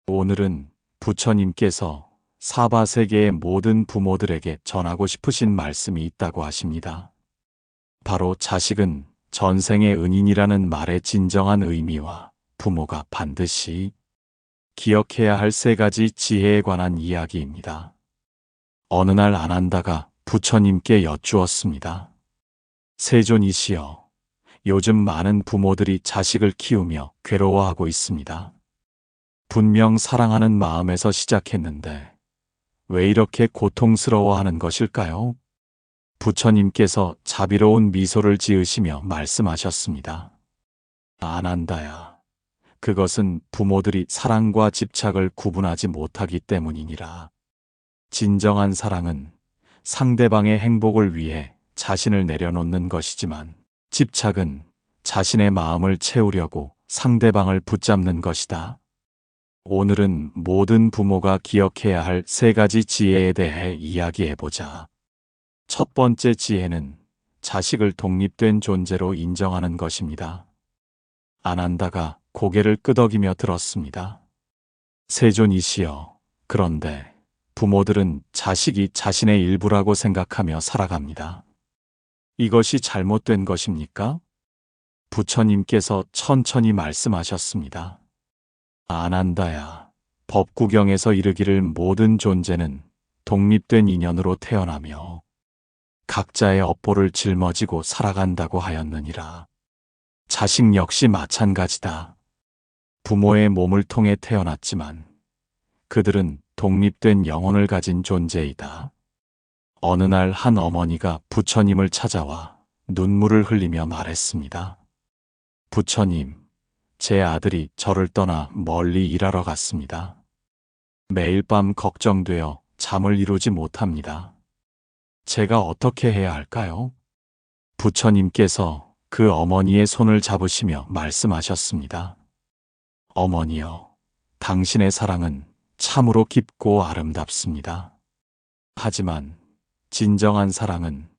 오늘은 부처님께서 사바세계의 모든 부모들에게 전하고 싶으신 말씀이 있다고 하십니다. 바로 자식은 전생의 은인이라는 말의 진정한 의미와 부모가 반드시 기억해야 할 3가지 지혜에 관한 이야기입니다. 어느 날 아난다가 부처님께 여쭈었습니다. 세존이시여, 요즘 많은 부모들이 자식을 키우며 괴로워하고 있습니다. 분명 사랑하는 마음에서 시작했는데 왜 이렇게 고통스러워하는 것일까요? 부처님께서 자비로운 미소를 지으시며 말씀하셨습니다. 아난다야, 그것은 부모들이 사랑과 집착을 구분하지 못하기 때문이니라. 진정한 사랑은 상대방의 행복을 위해 자신을 내려놓는 것이지만, 집착은 자신의 마음을 채우려고 상대방을 붙잡는 것이다. 오늘은 모든 부모가 기억해야 할 3가지 지혜에 대해 이야기해보자. 첫 번째 지혜는 자식을 독립된 존재로 인정하는 것입니다. 아난다가 고개를 끄덕이며 들었습니다. 세존이시여, 그런데 부모들은 자식이 자신의 일부라고 생각하며 살아갑니다. 이것이 잘못된 것입니까? 부처님께서 천천히 말씀하셨습니다. 아난다야, 법구경에서 이르기를 모든 존재는 독립된 인연으로 태어나며 각자의 업보를 짊어지고 살아간다고 하였느니라. 자식 역시 마찬가지다. 부모의 몸을 통해 태어났지만 그들은 독립된 영혼을 가진 존재이다. 어느 날 한 어머니가 부처님을 찾아와 눈물을 흘리며 말했습니다. 부처님, 제 아들이 저를 떠나 멀리 일하러 갔습니다. 매일 밤 걱정되어 잠을 이루지 못합니다. 제가 어떻게 해야 할까요? 부처님께서 그 어머니의 손을 잡으시며 말씀하셨습니다. 어머니여, 당신의 사랑은 참으로 깊고 아름답습니다. 하지만 진정한 사랑은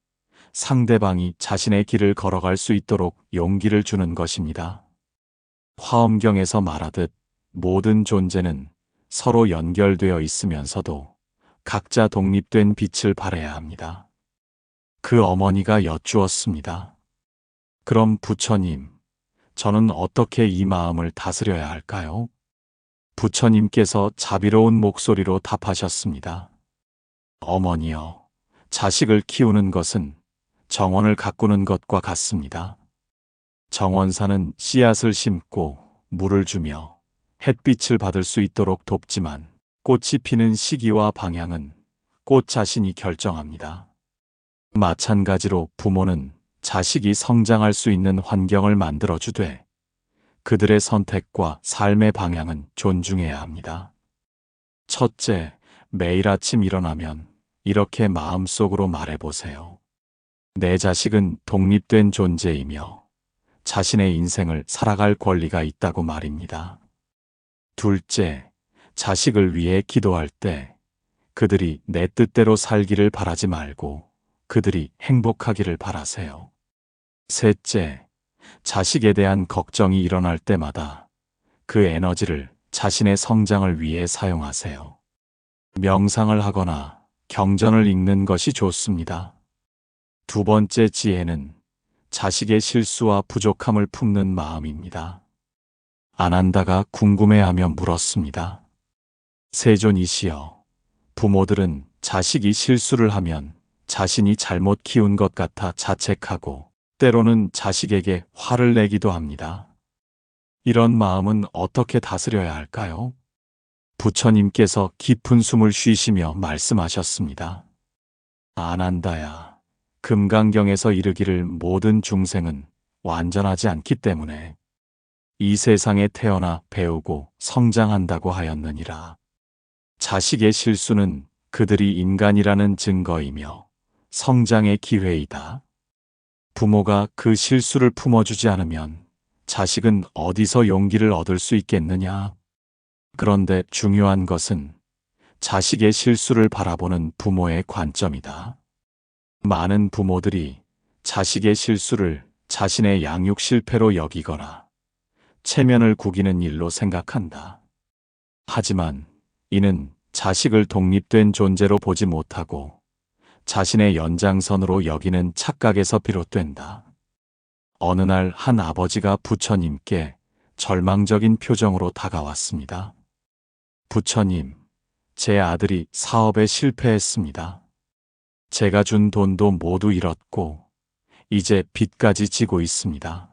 상대방이 자신의 길을 걸어갈 수 있도록 용기를 주는 것입니다. 화엄경에서 말하듯 모든 존재는 서로 연결되어 있으면서도 각자 독립된 빛을 발해야 합니다. 그 어머니가 여쭈었습니다. 그럼 부처님, 저는 어떻게 이 마음을 다스려야 할까요? 부처님께서 자비로운 목소리로 답하셨습니다. 어머니여, 자식을 키우는 것은 정원을 가꾸는 것과 같습니다. 정원사는 씨앗을 심고 물을 주며 햇빛을 받을 수 있도록 돕지만 꽃이 피는 시기와 방향은 꽃 자신이 결정합니다. 마찬가지로 부모는 자식이 성장할 수 있는 환경을 만들어주되 그들의 선택과 삶의 방향은 존중해야 합니다. 첫째, 매일 아침 일어나면 이렇게 마음속으로 말해보세요. 내 자식은 독립된 존재이며 자신의 인생을 살아갈 권리가 있다고 말입니다. 둘째, 자식을 위해 기도할 때 그들이 내 뜻대로 살기를 바라지 말고 그들이 행복하기를 바라세요. 셋째, 자식에 대한 걱정이 일어날 때마다 그 에너지를 자신의 성장을 위해 사용하세요. 명상을 하거나 경전을 읽는 것이 좋습니다. 두 번째 지혜는 자식의 실수와 부족함을 품는 마음입니다. 아난다가 궁금해하며 물었습니다. 세존이시여, 부모들은 자식이 실수를 하면 자신이 잘못 키운 것 같아 자책하고 때로는 자식에게 화를 내기도 합니다. 이런 마음은 어떻게 다스려야 할까요? 부처님께서 깊은 숨을 쉬시며 말씀하셨습니다. 아난다야, 금강경에서 이르기를 모든 중생은 완전하지 않기 때문에 이 세상에 태어나 배우고 성장한다고 하였느니라. 자식의 실수는 그들이 인간이라는 증거이며 성장의 기회이다. 부모가 그 실수를 품어주지 않으면 자식은 어디서 용기를 얻을 수 있겠느냐? 그런데 중요한 것은 자식의 실수를 바라보는 부모의 관점이다. 많은 부모들이 자식의 실수를 자신의 양육 실패로 여기거나 체면을 구기는 일로 생각한다. 하지만 이는 자식을 독립된 존재로 보지 못하고 자신의 연장선으로 여기는 착각에서 비롯된다. 어느 날 한 아버지가 부처님께 절망적인 표정으로 다가왔습니다. 부처님, 제 아들이 사업에 실패했습니다. 제가 준 돈도 모두 잃었고 이제 빚까지 지고 있습니다.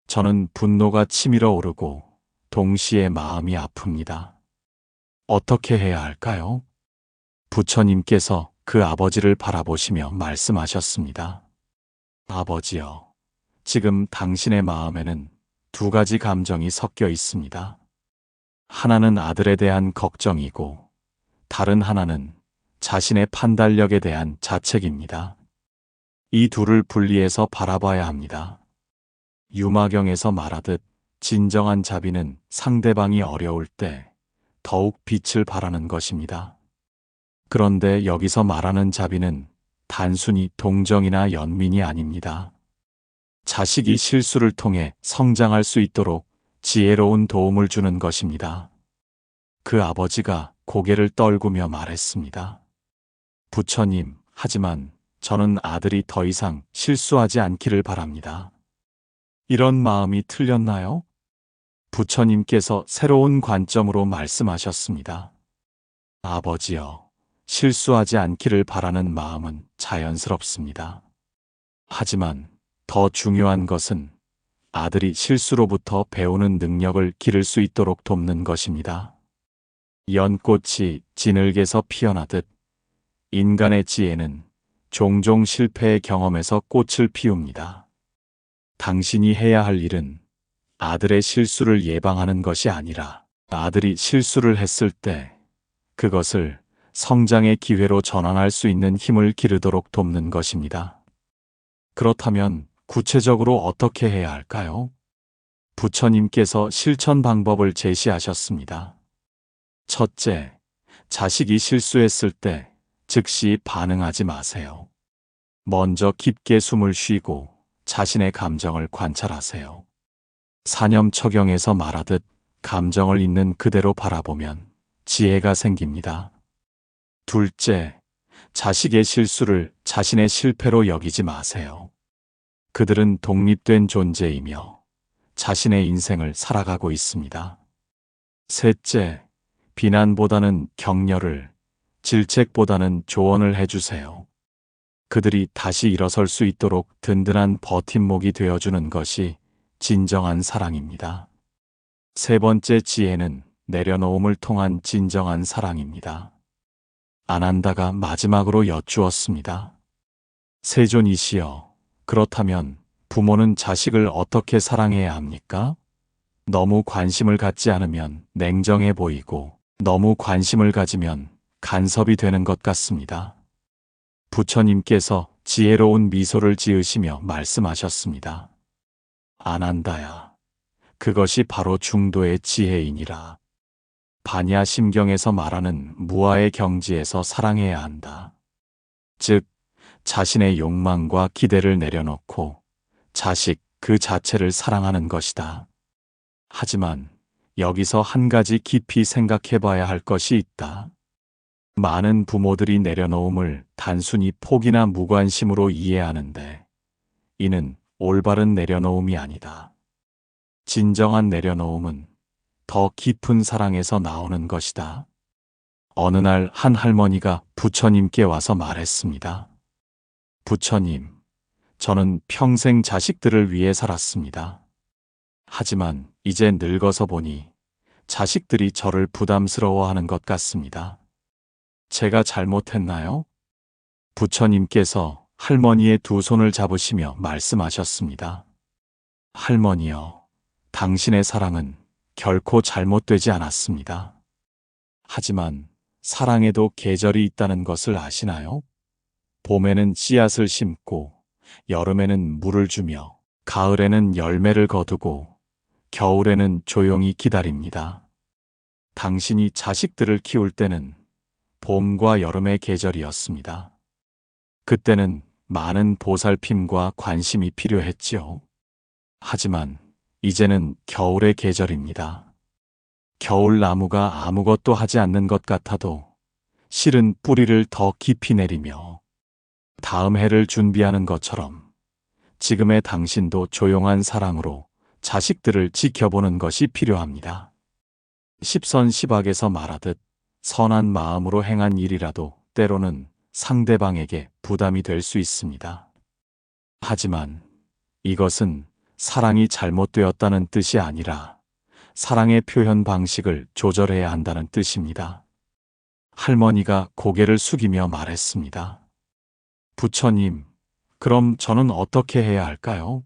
저는 분노가 치밀어 오르고 동시에 마음이 아픕니다. 어떻게 해야 할까요? 부처님께서 그 아버지를 바라보시며 말씀하셨습니다. 아버지여, 지금 당신의 마음에는 두 가지 감정이 섞여 있습니다. 하나는 아들에 대한 걱정이고 다른 하나는 자신의 판단력에 대한 자책입니다. 이 둘을 분리해서 바라봐야 합니다. 유마경에서 말하듯 진정한 자비는 상대방이 어려울 때 더욱 빛을 발하는 것입니다. 그런데 여기서 말하는 자비는 단순히 동정이나 연민이 아닙니다. 자식이 실수를 통해 성장할 수 있도록 지혜로운 도움을 주는 것입니다. 그 아버지가 고개를 떨구며 말했습니다. 부처님, 하지만 저는 아들이 더 이상 실수하지 않기를 바랍니다. 이런 마음이 틀렸나요? 부처님께서 새로운 관점으로 말씀하셨습니다. 아버지여, 실수하지 않기를 바라는 마음은 자연스럽습니다. 하지만 더 중요한 것은 아들이 실수로부터 배우는 능력을 기를 수 있도록 돕는 것입니다. 연꽃이 진흙에서 피어나듯 인간의 지혜는 종종 실패의 경험에서 꽃을 피웁니다. 당신이 해야 할 일은 아들의 실수를 예방하는 것이 아니라 아들이 실수를 했을 때 그것을 성장의 기회로 전환할 수 있는 힘을 기르도록 돕는 것입니다. 그렇다면 구체적으로 어떻게 해야 할까요? 부처님께서 실천 방법을 제시하셨습니다. 첫째, 자식이 실수했을 때 즉시 반응하지 마세요. 먼저 깊게 숨을 쉬고 자신의 감정을 관찰하세요. 사념처경에서 말하듯 감정을 있는 그대로 바라보면 지혜가 생깁니다. 둘째, 자식의 실수를 자신의 실패로 여기지 마세요. 그들은 독립된 존재이며 자신의 인생을 살아가고 있습니다. 셋째, 비난보다는 격려를, 질책보다는 조언을 해주세요. 그들이 다시 일어설 수 있도록 든든한 버팀목이 되어주는 것이 진정한 사랑입니다. 세 번째 지혜는 내려놓음을 통한 진정한 사랑입니다. 아난다가 마지막으로 여쭈었습니다. 세존이시여, 그렇다면 부모는 자식을 어떻게 사랑해야 합니까? 너무 관심을 갖지 않으면 냉정해 보이고 너무 관심을 가지면 간섭이 되는 것 같습니다. 부처님께서 지혜로운 미소를 지으시며 말씀하셨습니다. 아난다야, 그것이 바로 중도의 지혜이니라. 반야심경에서 말하는 무아의 경지에서 사랑해야 한다. 즉, 자신의 욕망과 기대를 내려놓고 자식 그 자체를 사랑하는 것이다. 하지만 여기서 한 가지 깊이 생각해 봐야 할 것이 있다. 많은 부모들이 내려놓음을 단순히 포기나 무관심으로 이해하는데 이는 올바른 내려놓음이 아니다. 진정한 내려놓음은 더 깊은 사랑에서 나오는 것이다. 어느 날 한 할머니가 부처님께 와서 말했습니다. 부처님, 저는 평생 자식들을 위해 살았습니다. 하지만 이제 늙어서 보니 자식들이 저를 부담스러워하는 것 같습니다. 제가 잘못했나요? 부처님께서 할머니의 두 손을 잡으시며 말씀하셨습니다. 할머니여, 당신의 사랑은 결코 잘못되지 않았습니다. 하지만 사랑에도 계절이 있다는 것을 아시나요? 봄에는 씨앗을 심고, 여름에는 물을 주며, 가을에는 열매를 거두고, 겨울에는 조용히 기다립니다. 당신이 자식들을 키울 때는 봄과 여름의 계절이었습니다. 그때는 많은 보살핌과 관심이 필요했지요. 하지만 이제는 겨울의 계절입니다. 겨울나무가 아무것도 하지 않는 것 같아도 실은 뿌리를 더 깊이 내리며 다음 해를 준비하는 것처럼 지금의 당신도 조용한 사랑으로 자식들을 지켜보는 것이 필요합니다. 십선십악에서 말하듯 선한 마음으로 행한 일이라도 때로는 상대방에게 부담이 될 수 있습니다. 하지만 이것은 사랑이 잘못되었다는 뜻이 아니라 사랑의 표현 방식을 조절해야 한다는 뜻입니다. 할머니가 고개를 숙이며 말했습니다. 부처님, 그럼 저는 어떻게 해야 할까요?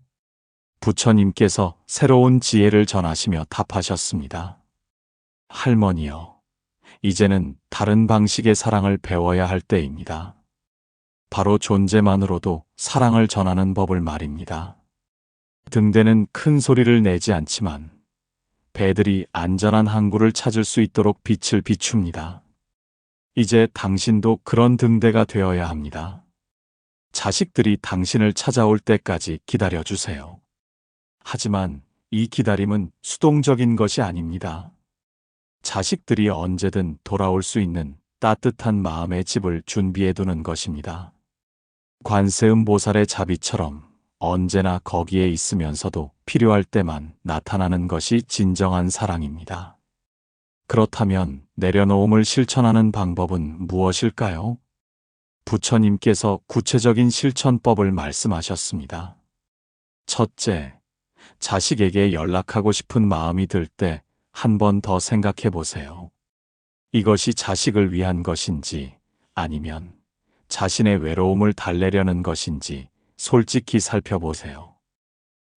부처님께서 새로운 지혜를 전하시며 답하셨습니다. 할머니여, 이제는 다른 방식의 사랑을 배워야 할 때입니다. 바로 존재만으로도 사랑을 전하는 법을 말입니다. 등대는 큰 소리를 내지 않지만 배들이 안전한 항구를 찾을 수 있도록 빛을 비춥니다. 이제 당신도 그런 등대가 되어야 합니다. 자식들이 당신을 찾아올 때까지 기다려주세요. 하지만 이 기다림은 수동적인 것이 아닙니다. 자식들이 언제든 돌아올 수 있는 따뜻한 마음의 집을 준비해 두는 것입니다. 관세음 보살의 자비처럼 언제나 거기에 있으면서도 필요할 때만 나타나는 것이 진정한 사랑입니다. 그렇다면 내려놓음을 실천하는 방법은 무엇일까요? 부처님께서 구체적인 실천법을 말씀하셨습니다. 첫째, 자식에게 연락하고 싶은 마음이 들 때 한 번 더 생각해 보세요. 이것이 자식을 위한 것인지 아니면 자신의 외로움을 달래려는 것인지 솔직히 살펴보세요.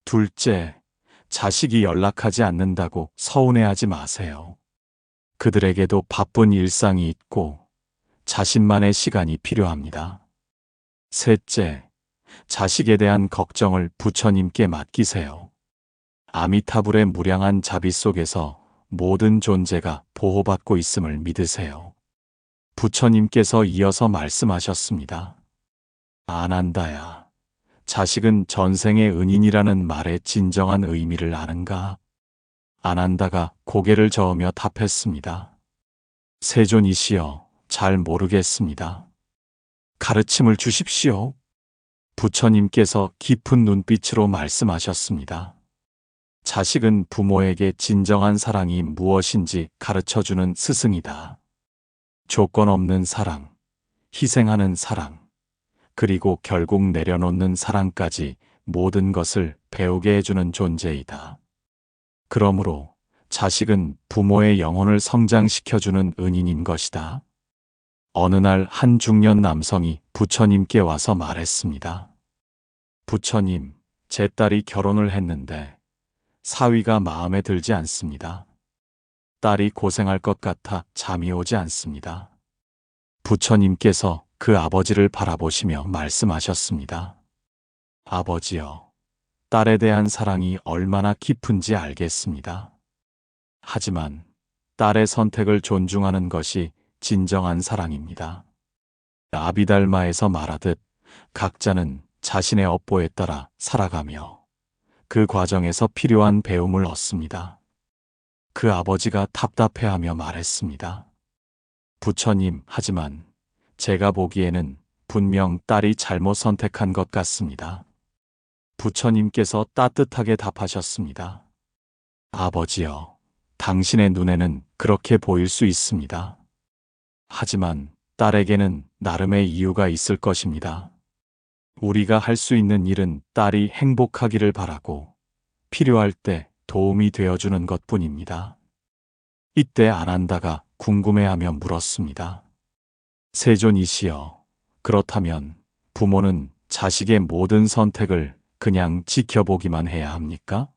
둘째, 자식이 연락하지 않는다고 서운해하지 마세요. 그들에게도 바쁜 일상이 있고 자신만의 시간이 필요합니다. 셋째, 자식에 대한 걱정을 부처님께 맡기세요. 아미타불의 무량한 자비 속에서 모든 존재가 보호받고 있음을 믿으세요. 부처님께서 이어서 말씀하셨습니다. 아난다야, 자식은 전생의 은인이라는 말의 진정한 의미를 아는가? 아난다가 고개를 저으며 답했습니다. 세존이시여, 잘 모르겠습니다. 가르침을 주십시오. 부처님께서 깊은 눈빛으로 말씀하셨습니다. 자식은 부모에게 진정한 사랑이 무엇인지 가르쳐주는 스승이다. 조건 없는 사랑, 희생하는 사랑, 그리고 결국 내려놓는 사랑까지 모든 것을 배우게 해주는 존재이다. 그러므로 자식은 부모의 영혼을 성장시켜주는 은인인 것이다. 어느 날 한 중년 남성이 부처님께 와서 말했습니다. 부처님, 제 딸이 결혼을 했는데 사위가 마음에 들지 않습니다. 딸이 고생할 것 같아 잠이 오지 않습니다. 부처님께서 그 아버지를 바라보시며 말씀하셨습니다. 아버지여, 딸에 대한 사랑이 얼마나 깊은지 알겠습니다. 하지만 딸의 선택을 존중하는 것이 진정한 사랑입니다. 아비달마에서 말하듯 각자는 자신의 업보에 따라 살아가며 그 과정에서 필요한 배움을 얻습니다. 그 아버지가 답답해하며 말했습니다. 부처님, 하지만 제가 보기에는 분명 딸이 잘못 선택한 것 같습니다. 부처님께서 따뜻하게 답하셨습니다. 아버지여, 당신의 눈에는 그렇게 보일 수 있습니다. 하지만 딸에게는 나름의 이유가 있을 것입니다. 우리가 할 수 있는 일은 딸이 행복하기를 바라고 필요할 때 도움이 되어주는 것뿐입니다. 이때 아난다가 궁금해하며 물었습니다. 세존이시여, 그렇다면 부모는 자식의 모든 선택을 그냥 지켜보기만 해야 합니까?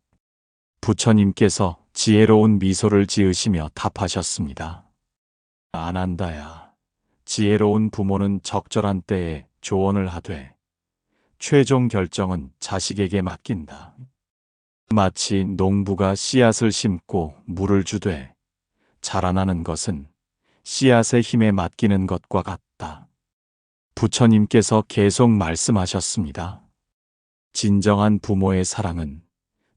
부처님께서 지혜로운 미소를 지으시며 답하셨습니다. 아난다야, 지혜로운 부모는 적절한 때에 조언을 하되 최종 결정은 자식에게 맡긴다. 마치 농부가 씨앗을 심고 물을 주되 자라나는 것은 씨앗의 힘에 맡기는 것과 같다. 부처님께서 계속 말씀하셨습니다. 진정한 부모의 사랑은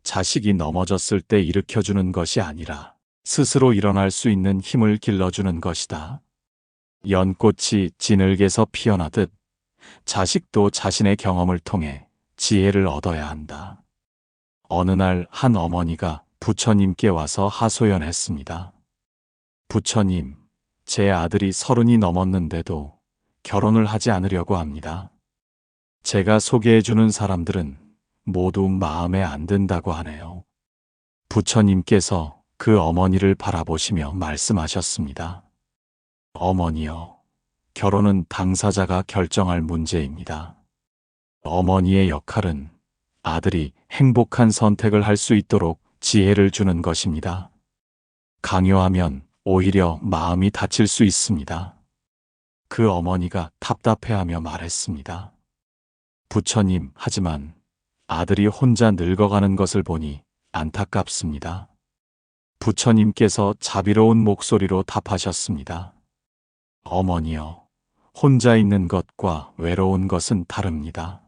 자식이 넘어졌을 때 일으켜주는 것이 아니라 스스로 일어날 수 있는 힘을 길러주는 것이다. 연꽃이 진흙에서 피어나듯 자식도 자신의 경험을 통해 지혜를 얻어야 한다. 어느 날 한 어머니가 부처님께 와서 하소연했습니다. 부처님, 제 아들이 30이 넘었는데도 결혼을 하지 않으려고 합니다. 제가 소개해주는 사람들은 모두 마음에 안 든다고 하네요. 부처님께서 그 어머니를 바라보시며 말씀하셨습니다. 어머니여, 결혼은 당사자가 결정할 문제입니다. 어머니의 역할은 아들이 행복한 선택을 할 수 있도록 지혜를 주는 것입니다. 강요하면 오히려 마음이 다칠 수 있습니다. 그 어머니가 답답해하며 말했습니다. 부처님, 하지만 아들이 혼자 늙어가는 것을 보니 안타깝습니다. 부처님께서 자비로운 목소리로 답하셨습니다. 어머니여, 혼자 있는 것과 외로운 것은 다릅니다.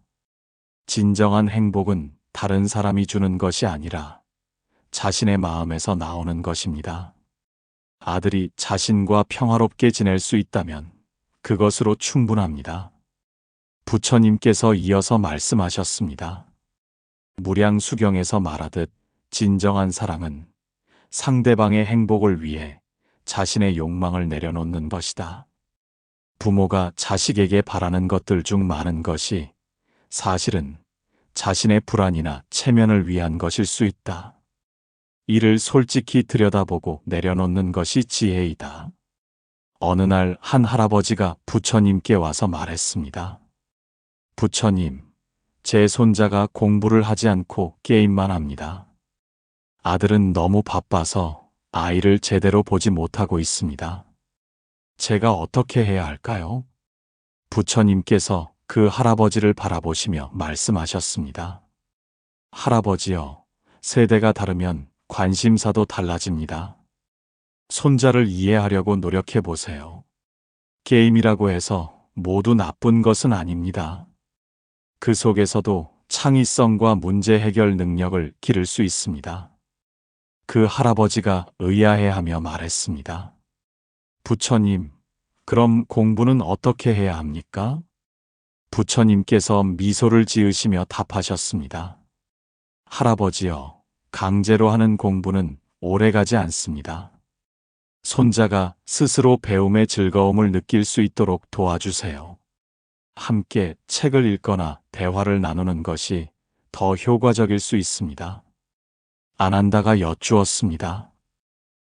진정한 행복은 다른 사람이 주는 것이 아니라 자신의 마음에서 나오는 것입니다. 아들이 자신과 평화롭게 지낼 수 있다면 그것으로 충분합니다. 부처님께서 이어서 말씀하셨습니다. 무량수경에서 말하듯 진정한 사랑은 상대방의 행복을 위해 자신의 욕망을 내려놓는 것이다. 부모가 자식에게 바라는 것들 중 많은 것이 사실은 자신의 불안이나 체면을 위한 것일 수 있다. 이를 솔직히 들여다보고 내려놓는 것이 지혜이다. 어느 날 한 할아버지가 부처님께 와서 말했습니다. 부처님, 제 손자가 공부를 하지 않고 게임만 합니다. 아들은 너무 바빠서 아이를 제대로 보지 못하고 있습니다. 제가 어떻게 해야 할까요? 부처님께서 그 할아버지를 바라보시며 말씀하셨습니다. 할아버지여, 세대가 다르면 관심사도 달라집니다. 손자를 이해하려고 노력해 보세요. 게임이라고 해서 모두 나쁜 것은 아닙니다. 그 속에서도 창의성과 문제 해결 능력을 기를 수 있습니다. 그 할아버지가 의아해하며 말했습니다. 부처님, 그럼 공부는 어떻게 해야 합니까? 부처님께서 미소를 지으시며 답하셨습니다. 할아버지여, 강제로 하는 공부는 오래가지 않습니다. 손자가 스스로 배움의 즐거움을 느낄 수 있도록 도와주세요. 함께 책을 읽거나 대화를 나누는 것이 더 효과적일 수 있습니다. 아난다가 여쭈었습니다.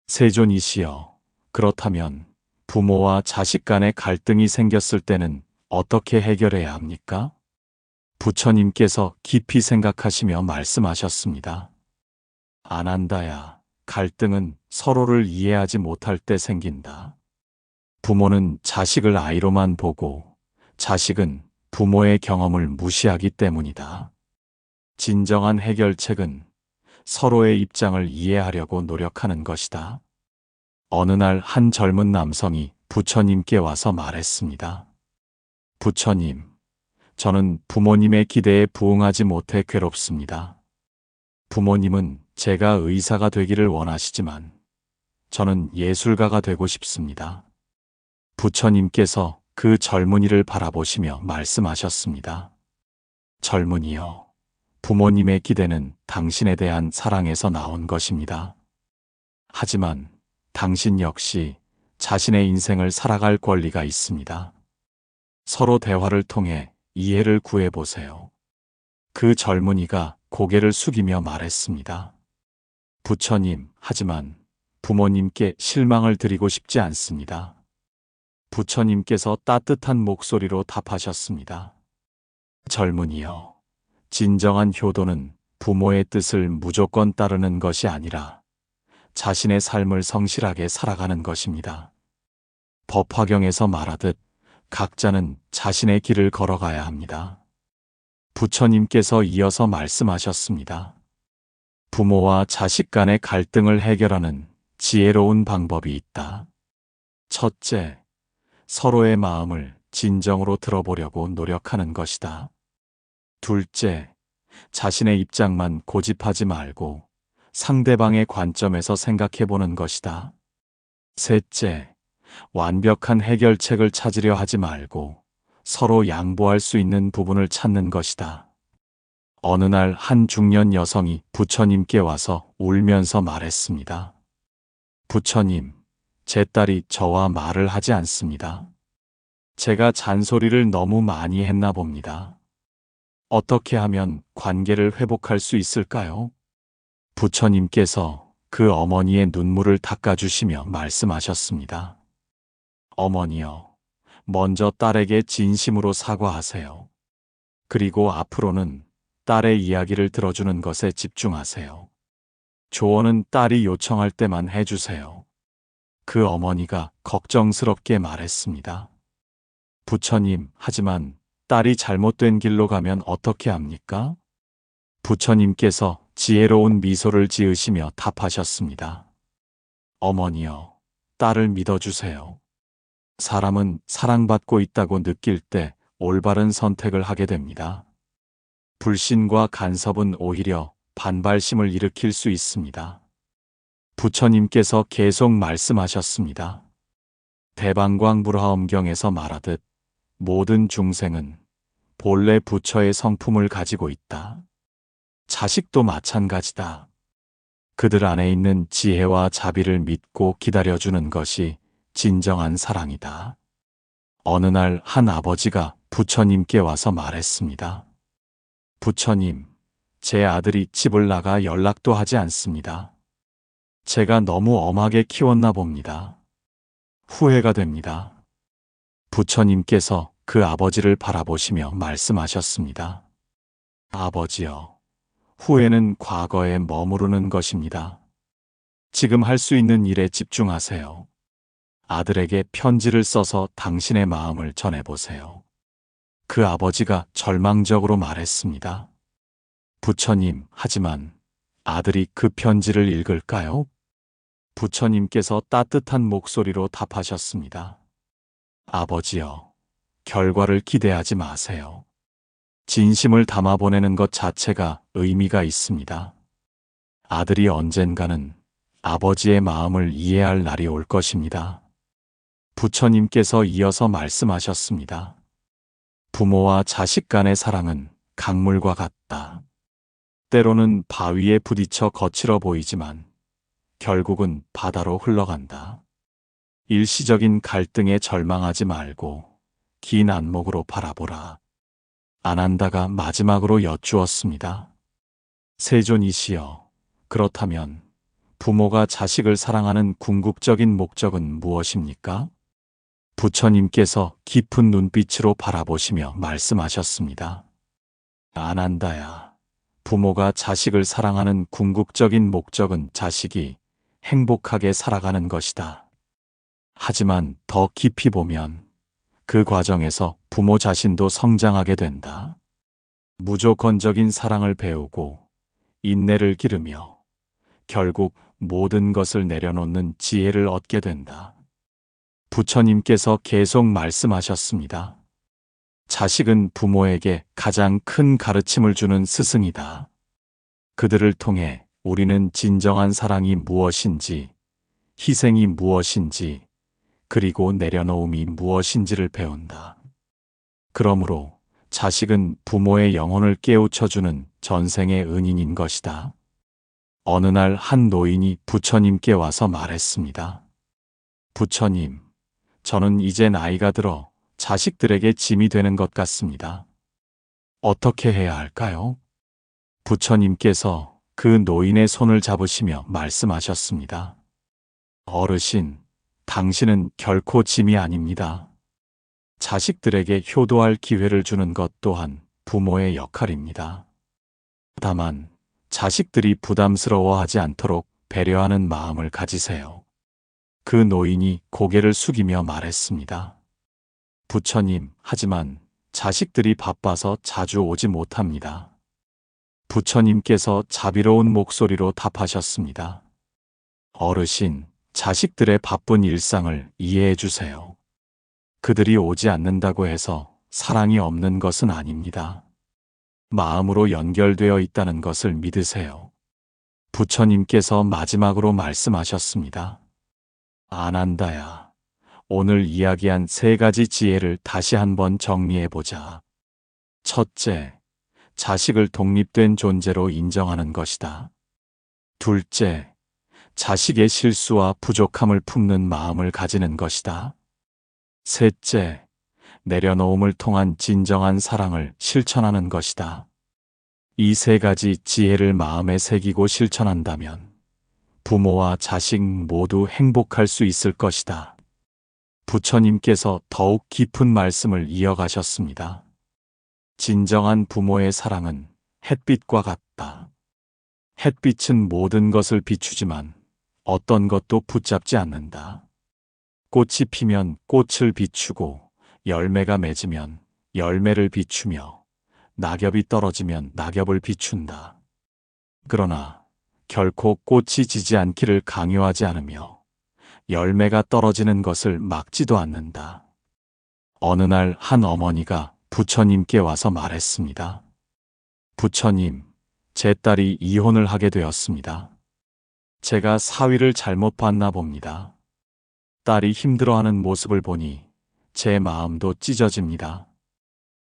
세존이시여, 그렇다면 부모와 자식 간의 갈등이 생겼을 때는 어떻게 해결해야 합니까? 부처님께서 깊이 생각하시며 말씀하셨습니다. 아난다야, 갈등은 서로를 이해하지 못할 때 생긴다. 부모는 자식을 아이로만 보고 자식은 부모의 경험을 무시하기 때문이다. 진정한 해결책은 서로의 입장을 이해하려고 노력하는 것이다. 어느 날 한 젊은 남성이 부처님께 와서 말했습니다. 부처님, 저는 부모님의 기대에 부응하지 못해 괴롭습니다. 부모님은 제가 의사가 되기를 원하시지만 저는 예술가가 되고 싶습니다. 부처님께서 그 젊은이를 바라보시며 말씀하셨습니다. 젊은이여, 부모님의 기대는 당신에 대한 사랑에서 나온 것입니다. 하지만 당신 역시 자신의 인생을 살아갈 권리가 있습니다. 서로 대화를 통해 이해를 구해보세요. 그 젊은이가 고개를 숙이며 말했습니다. 부처님, 하지만 부모님께 실망을 드리고 싶지 않습니다. 부처님께서 따뜻한 목소리로 답하셨습니다. 젊은이여, 진정한 효도는 부모의 뜻을 무조건 따르는 것이 아니라 자신의 삶을 성실하게 살아가는 것입니다. 법화경에서 말하듯 각자는 자신의 길을 걸어가야 합니다. 부처님께서 이어서 말씀하셨습니다. 부모와 자식 간의 갈등을 해결하는 지혜로운 방법이 있다. 첫째, 서로의 마음을 진정으로 들어보려고 노력하는 것이다. 둘째, 자신의 입장만 고집하지 말고 상대방의 관점에서 생각해 보는 것이다. 셋째, 완벽한 해결책을 찾으려 하지 말고 서로 양보할 수 있는 부분을 찾는 것이다. 어느 날 한 중년 여성이 부처님께 와서 울면서 말했습니다. 부처님, 제 딸이 저와 말을 하지 않습니다. 제가 잔소리를 너무 많이 했나 봅니다. 어떻게 하면 관계를 회복할 수 있을까요? 부처님께서 그 어머니의 눈물을 닦아주시며 말씀하셨습니다. 어머니여, 먼저 딸에게 진심으로 사과하세요. 그리고 앞으로는 딸의 이야기를 들어주는 것에 집중하세요. 조언은 딸이 요청할 때만 해주세요. 그 어머니가 걱정스럽게 말했습니다. 부처님, 하지만 딸이 잘못된 길로 가면 어떻게 합니까? 부처님께서 지혜로운 미소를 지으시며 답하셨습니다. 어머니여, 딸을 믿어주세요. 사람은 사랑받고 있다고 느낄 때 올바른 선택을 하게 됩니다. 불신과 간섭은 오히려 반발심을 일으킬 수 있습니다. 부처님께서 계속 말씀하셨습니다. 대방광불화엄경에서 말하듯 모든 중생은 본래 부처의 성품을 가지고 있다. 자식도 마찬가지다. 그들 안에 있는 지혜와 자비를 믿고 기다려주는 것이 진정한 사랑이다. 어느 날 한 아버지가 부처님께 와서 말했습니다. 부처님, 제 아들이 집을 나가 연락도 하지 않습니다. 제가 너무 엄하게 키웠나 봅니다. 후회가 됩니다. 부처님께서 그 아버지를 바라보시며 말씀하셨습니다. 아버지여, 후회는 과거에 머무르는 것입니다. 지금 할 수 있는 일에 집중하세요. 아들에게 편지를 써서 당신의 마음을 전해보세요. 그 아버지가 절망적으로 말했습니다. 부처님, 하지만 아들이 그 편지를 읽을까요? 부처님께서 따뜻한 목소리로 답하셨습니다. 아버지여, 결과를 기대하지 마세요. 진심을 담아 보내는 것 자체가 의미가 있습니다. 아들이 언젠가는 아버지의 마음을 이해할 날이 올 것입니다. 부처님께서 이어서 말씀하셨습니다. 부모와 자식 간의 사랑은 강물과 같다. 때로는 바위에 부딪혀 거칠어 보이지만 결국은 바다로 흘러간다. 일시적인 갈등에 절망하지 말고 긴 안목으로 바라보라. 아난다가 마지막으로 여쭈었습니다. 세존이시여, 그렇다면 부모가 자식을 사랑하는 궁극적인 목적은 무엇입니까? 부처님께서 깊은 눈빛으로 바라보시며 말씀하셨습니다. 아난다야, 부모가 자식을 사랑하는 궁극적인 목적은 자식이 행복하게 살아가는 것이다. 하지만 더 깊이 보면 그 과정에서 부모 자신도 성장하게 된다. 무조건적인 사랑을 배우고 인내를 기르며 결국 모든 것을 내려놓는 지혜를 얻게 된다. 부처님께서 계속 말씀하셨습니다. 자식은 부모에게 가장 큰 가르침을 주는 스승이다. 그들을 통해 우리는 진정한 사랑이 무엇인지, 희생이 무엇인지, 그리고 내려놓음이 무엇인지를 배운다. 그러므로 자식은 부모의 영혼을 깨우쳐주는 전생의 은인인 것이다. 어느 날 한 노인이 부처님께 와서 말했습니다. 부처님, 저는 이제 나이가 들어 자식들에게 짐이 되는 것 같습니다. 어떻게 해야 할까요? 부처님께서 그 노인의 손을 잡으시며 말씀하셨습니다. 어르신, 당신은 결코 짐이 아닙니다. 자식들에게 효도할 기회를 주는 것 또한 부모의 역할입니다. 다만 자식들이 부담스러워하지 않도록 배려하는 마음을 가지세요. 그 노인이 고개를 숙이며 말했습니다. 부처님, 하지만 자식들이 바빠서 자주 오지 못합니다. 부처님께서 자비로운 목소리로 답하셨습니다. 어르신, 자식들의 바쁜 일상을 이해해 주세요. 그들이 오지 않는다고 해서 사랑이 없는 것은 아닙니다. 마음으로 연결되어 있다는 것을 믿으세요. 부처님께서 마지막으로 말씀하셨습니다. 아난다야, 오늘 이야기한 3가지 지혜를 다시 한번 정리해보자. 첫째, 자식을 독립된 존재로 인정하는 것이다. 둘째, 자식의 실수와 부족함을 품는 마음을 가지는 것이다. 셋째, 내려놓음을 통한 진정한 사랑을 실천하는 것이다. 이 3가지 지혜를 마음에 새기고 실천한다면 부모와 자식 모두 행복할 수 있을 것이다. 부처님께서 더욱 깊은 말씀을 이어가셨습니다. 진정한 부모의 사랑은 햇빛과 같다. 햇빛은 모든 것을 비추지만 어떤 것도 붙잡지 않는다. 꽃이 피면 꽃을 비추고 열매가 맺으면 열매를 비추며 낙엽이 떨어지면 낙엽을 비춘다. 그러나 결코 꽃이 지지 않기를 강요하지 않으며 열매가 떨어지는 것을 막지도 않는다. 어느 날 한 어머니가 부처님께 와서 말했습니다. 부처님, 제 딸이 이혼을 하게 되었습니다. 제가 사위를 잘못 봤나 봅니다. 딸이 힘들어하는 모습을 보니 제 마음도 찢어집니다.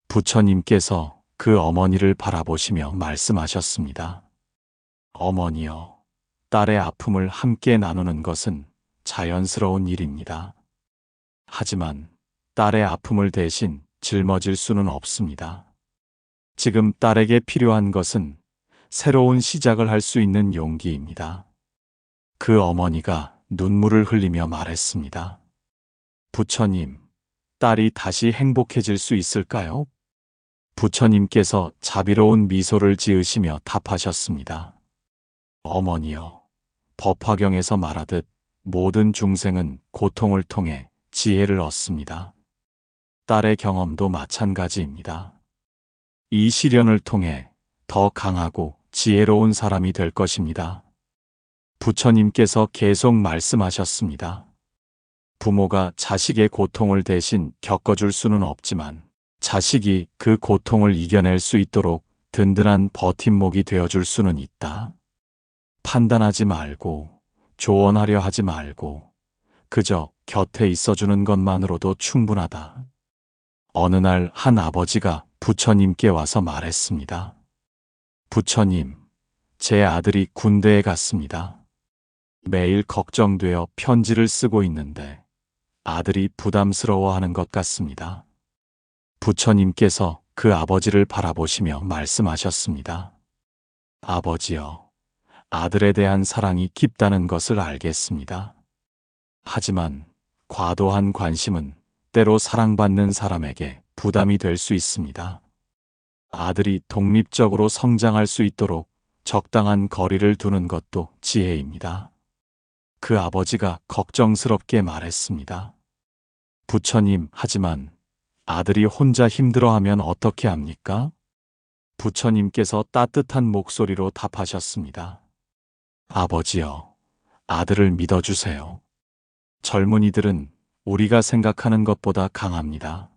부처님께서 그 어머니를 바라보시며 말씀하셨습니다. 어머니여, 딸의 아픔을 함께 나누는 것은 자연스러운 일입니다. 하지만 딸의 아픔을 대신 짊어질 수는 없습니다. 지금 딸에게 필요한 것은 새로운 시작을 할 수 있는 용기입니다. 그 어머니가 눈물을 흘리며 말했습니다. 부처님, 딸이 다시 행복해질 수 있을까요? 부처님께서 자비로운 미소를 지으시며 답하셨습니다. 어머니여, 법화경에서 말하듯 모든 중생은 고통을 통해 지혜를 얻습니다. 딸의 경험도 마찬가지입니다. 이 시련을 통해 더 강하고 지혜로운 사람이 될 것입니다. 부처님께서 계속 말씀하셨습니다. 부모가 자식의 고통을 대신 겪어줄 수는 없지만 자식이 그 고통을 이겨낼 수 있도록 든든한 버팀목이 되어줄 수는 있다. 판단하지 말고 조언하려 하지 말고 그저 곁에 있어주는 것만으로도 충분하다. 어느 날 한 아버지가 부처님께 와서 말했습니다. 부처님, 제 아들이 군대에 갔습니다. 매일 걱정되어 편지를 쓰고 있는데 아들이 부담스러워하는 것 같습니다. 부처님께서 그 아버지를 바라보시며 말씀하셨습니다. 아버지여, 아들에 대한 사랑이 깊다는 것을 알겠습니다. 하지만 과도한 관심은 때로 사랑받는 사람에게 부담이 될 수 있습니다. 아들이 독립적으로 성장할 수 있도록 적당한 거리를 두는 것도 지혜입니다. 그 아버지가 걱정스럽게 말했습니다. 부처님, 하지만 아들이 혼자 힘들어하면 어떻게 합니까? 부처님께서 따뜻한 목소리로 답하셨습니다. 아버지여, 아들을 믿어주세요. 젊은이들은 우리가 생각하는 것보다 강합니다.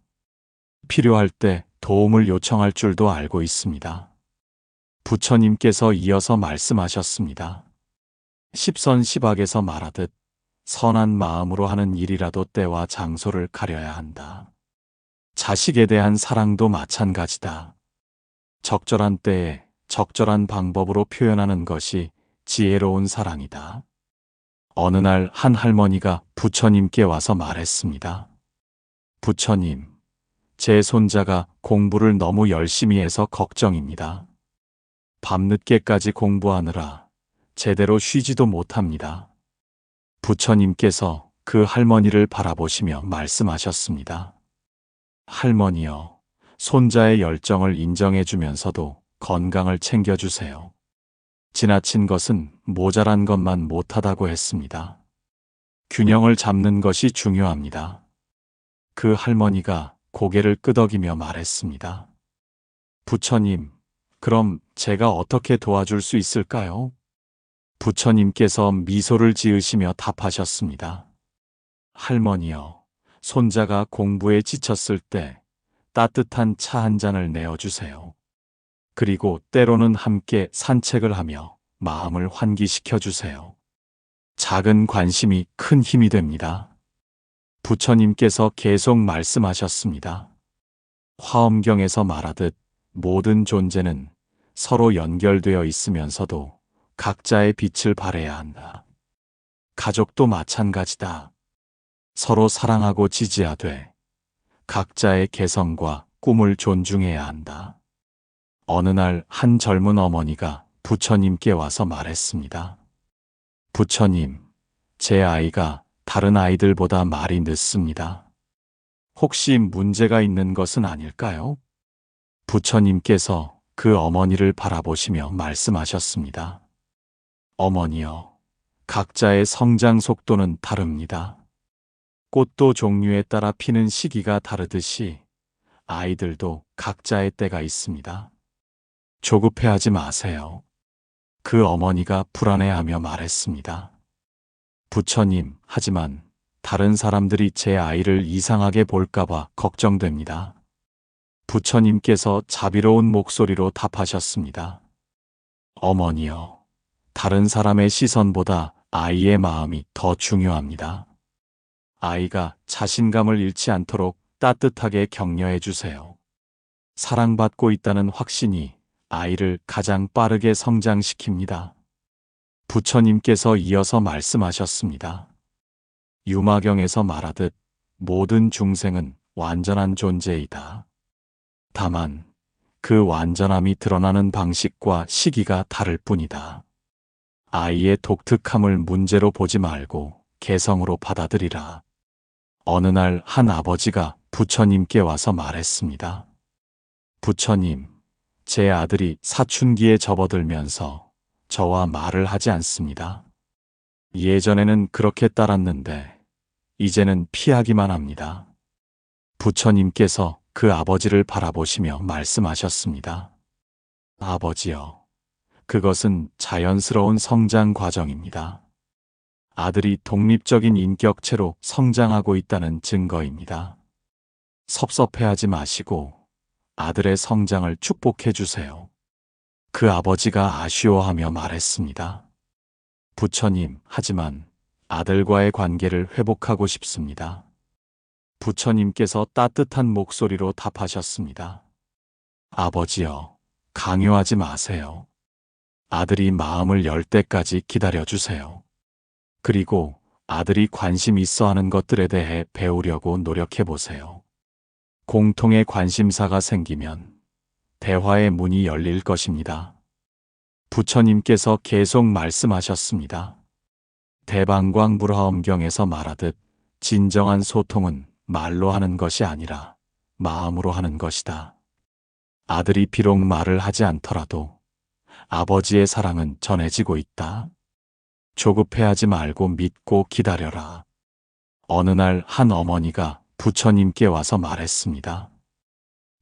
필요할 때 도움을 요청할 줄도 알고 있습니다. 부처님께서 이어서 말씀하셨습니다. 십선십악에서 말하듯 선한 마음으로 하는 일이라도 때와 장소를 가려야 한다. 자식에 대한 사랑도 마찬가지다. 적절한 때에 적절한 방법으로 표현하는 것이 지혜로운 사랑이다. 어느 날 한 할머니가 부처님께 와서 말했습니다. 부처님, 제 손자가 공부를 너무 열심히 해서 걱정입니다. 밤늦게까지 공부하느라 제대로 쉬지도 못합니다. 부처님께서 그 할머니를 바라보시며 말씀하셨습니다. 할머니여, 손자의 열정을 인정해 주면서도 건강을 챙겨주세요. 지나친 것은 모자란 것만 못하다고 했습니다. 균형을 잡는 것이 중요합니다. 그 할머니가 고개를 끄덕이며 말했습니다. 부처님, 그럼 제가 어떻게 도와줄 수 있을까요? 부처님께서 미소를 지으시며 답하셨습니다. 할머니여, 손자가 공부에 지쳤을 때 따뜻한 차 한 잔을 내어주세요. 그리고 때로는 함께 산책을 하며 마음을 환기시켜 주세요. 작은 관심이 큰 힘이 됩니다. 부처님께서 계속 말씀하셨습니다. 화엄경에서 말하듯 모든 존재는 서로 연결되어 있으면서도 각자의 빛을 발해야 한다. 가족도 마찬가지다. 서로 사랑하고 지지하되 각자의 개성과 꿈을 존중해야 한다. 어느 날 한 젊은 어머니가 부처님께 와서 말했습니다. 부처님, 제 아이가 다른 아이들보다 말이 늦습니다. 혹시 문제가 있는 것은 아닐까요? 부처님께서 그 어머니를 바라보시며 말씀하셨습니다. 어머니여, 각자의 성장 속도는 다릅니다. 꽃도 종류에 따라 피는 시기가 다르듯이 아이들도 각자의 때가 있습니다. 조급해하지 마세요. 그 어머니가 불안해하며 말했습니다. 부처님, 하지만 다른 사람들이 제 아이를 이상하게 볼까봐 걱정됩니다. 부처님께서 자비로운 목소리로 답하셨습니다. 어머니여, 다른 사람의 시선보다 아이의 마음이 더 중요합니다. 아이가 자신감을 잃지 않도록 따뜻하게 격려해 주세요. 사랑받고 있다는 확신이 아이를 가장 빠르게 성장시킵니다. 부처님께서 이어서 말씀하셨습니다. 유마경에서 말하듯 모든 중생은 완전한 존재이다. 다만 그 완전함이 드러나는 방식과 시기가 다를 뿐이다. 아이의 독특함을 문제로 보지 말고 개성으로 받아들이라. 어느 날 한 아버지가 부처님께 와서 말했습니다. 부처님, 제 아들이 사춘기에 접어들면서 저와 말을 하지 않습니다. 예전에는 그렇게 따랐는데 이제는 피하기만 합니다. 부처님께서 그 아버지를 바라보시며 말씀하셨습니다. 아버지여, 그것은 자연스러운 성장 과정입니다. 아들이 독립적인 인격체로 성장하고 있다는 증거입니다. 섭섭해하지 마시고 아들의 성장을 축복해 주세요. 그 아버지가 아쉬워하며 말했습니다. 부처님, 하지만 아들과의 관계를 회복하고 싶습니다. 부처님께서 따뜻한 목소리로 답하셨습니다. 아버지여, 강요하지 마세요. 아들이 마음을 열 때까지 기다려주세요. 그리고 아들이 관심 있어 하는 것들에 대해 배우려고 노력해 보세요. 공통의 관심사가 생기면 대화의 문이 열릴 것입니다. 부처님께서 계속 말씀하셨습니다. 대방광불화엄경에서 말하듯 진정한 소통은 말로 하는 것이 아니라 마음으로 하는 것이다. 아들이 비록 말을 하지 않더라도 아버지의 사랑은 전해지고 있다. 조급해하지 말고 믿고 기다려라. 어느 날 한 어머니가 부처님께 와서 말했습니다.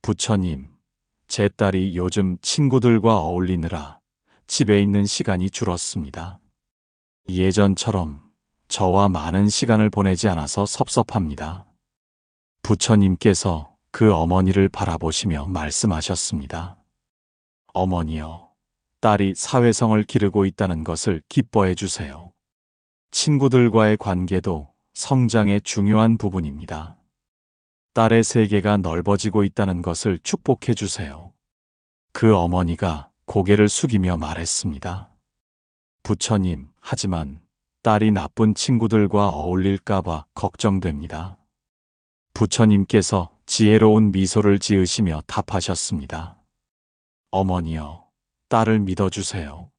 부처님, 제 딸이 요즘 친구들과 어울리느라 집에 있는 시간이 줄었습니다. 예전처럼 저와 많은 시간을 보내지 않아서 섭섭합니다. 부처님께서 그 어머니를 바라보시며 말씀하셨습니다. 어머니여, 딸이 사회성을 기르고 있다는 것을 기뻐해 주세요. 친구들과의 관계도 성장의 중요한 부분입니다. 딸의 세계가 넓어지고 있다는 것을 축복해 주세요. 그 어머니가 고개를 숙이며 말했습니다. 부처님, 하지만 딸이 나쁜 친구들과 어울릴까봐 걱정됩니다. 부처님께서 지혜로운 미소를 지으시며 답하셨습니다. 어머니여, 딸을 믿어주세요.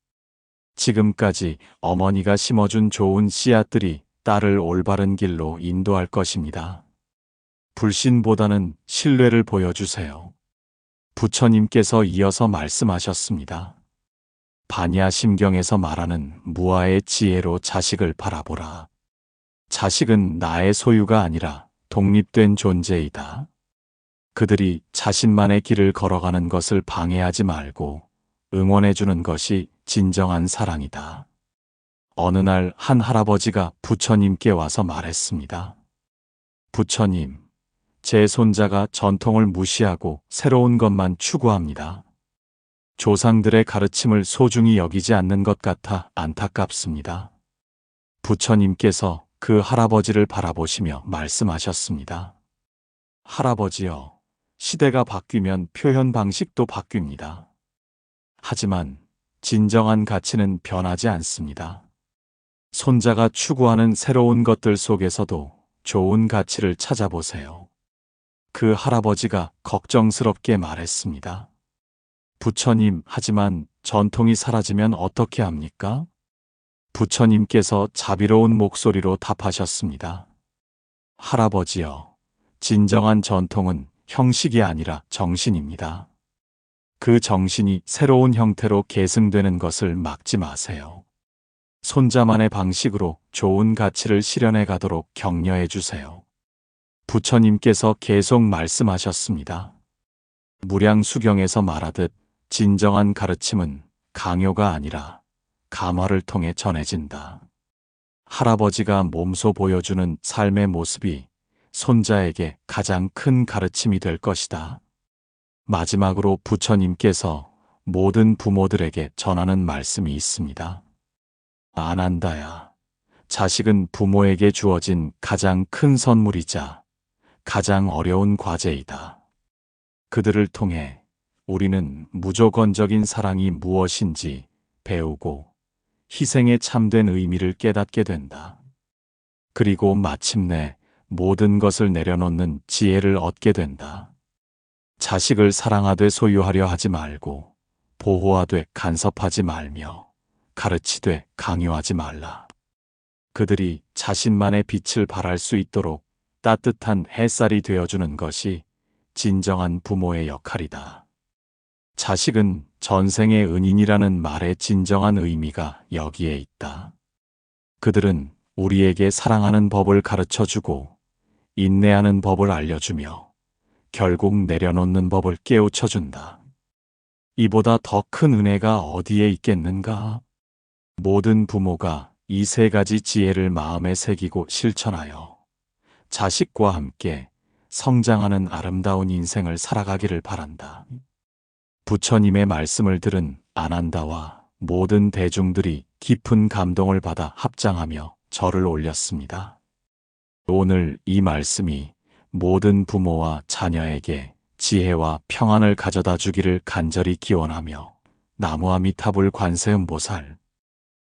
지금까지 어머니가 심어준 좋은 씨앗들이 딸을 올바른 길로 인도할 것입니다. 불신보다는 신뢰를 보여주세요. 부처님께서 이어서 말씀하셨습니다. 반야심경에서 말하는 무아의 지혜로 자식을 바라보라. 자식은 나의 소유가 아니라 독립된 존재이다. 그들이 자신만의 길을 걸어가는 것을 방해하지 말고 응원해주는 것이 진정한 사랑이다. 어느 날 한 할아버지가 부처님께 와서 말했습니다. 부처님, 제 손자가 전통을 무시하고 새로운 것만 추구합니다. 조상들의 가르침을 소중히 여기지 않는 것 같아 안타깝습니다. 부처님께서 그 할아버지를 바라보시며 말씀하셨습니다. 할아버지여, 시대가 바뀌면 표현 방식도 바뀝니다. 하지만 진정한 가치는 변하지 않습니다. 손자가 추구하는 새로운 것들 속에서도 좋은 가치를 찾아보세요. 그 할아버지가 걱정스럽게 말했습니다. 부처님, 하지만 전통이 사라지면 어떻게 합니까? 부처님께서 자비로운 목소리로 답하셨습니다. 할아버지여, 진정한 전통은 형식이 아니라 정신입니다. 그 정신이 새로운 형태로 계승되는 것을 막지 마세요. 손자만의 방식으로 좋은 가치를 실현해 가도록 격려해 주세요. 부처님께서 계속 말씀하셨습니다. 무량수경에서 말하듯 진정한 가르침은 강요가 아니라 감화를 통해 전해진다. 할아버지가 몸소 보여주는 삶의 모습이 손자에게 가장 큰 가르침이 될 것이다. 마지막으로 부처님께서 모든 부모들에게 전하는 말씀이 있습니다. 아난다야, 자식은 부모에게 주어진 가장 큰 선물이자 가장 어려운 과제이다. 그들을 통해 우리는 무조건적인 사랑이 무엇인지 배우고 희생의 참된 의미를 깨닫게 된다. 그리고 마침내 모든 것을 내려놓는 지혜를 얻게 된다. 자식을 사랑하되 소유하려 하지 말고 보호하되 간섭하지 말며 가르치되 강요하지 말라. 그들이 자신만의 빛을 발할 수 있도록 따뜻한 햇살이 되어주는 것이 진정한 부모의 역할이다. 자식은 전생의 은인이라는 말의 진정한 의미가 여기에 있다. 그들은 우리에게 사랑하는 법을 가르쳐주고 인내하는 법을 알려주며 결국 내려놓는 법을 깨우쳐준다. 이보다 더 큰 은혜가 어디에 있겠는가? 모든 부모가 이 세 가지 지혜를 마음에 새기고 실천하여 자식과 함께 성장하는 아름다운 인생을 살아가기를 바란다. 부처님의 말씀을 들은 아난다와 모든 대중들이 깊은 감동을 받아 합장하며 절을 올렸습니다. 오늘 이 말씀이 모든 부모와 자녀에게 지혜와 평안을 가져다 주기를 간절히 기원하며 나무아미타불 관세음보살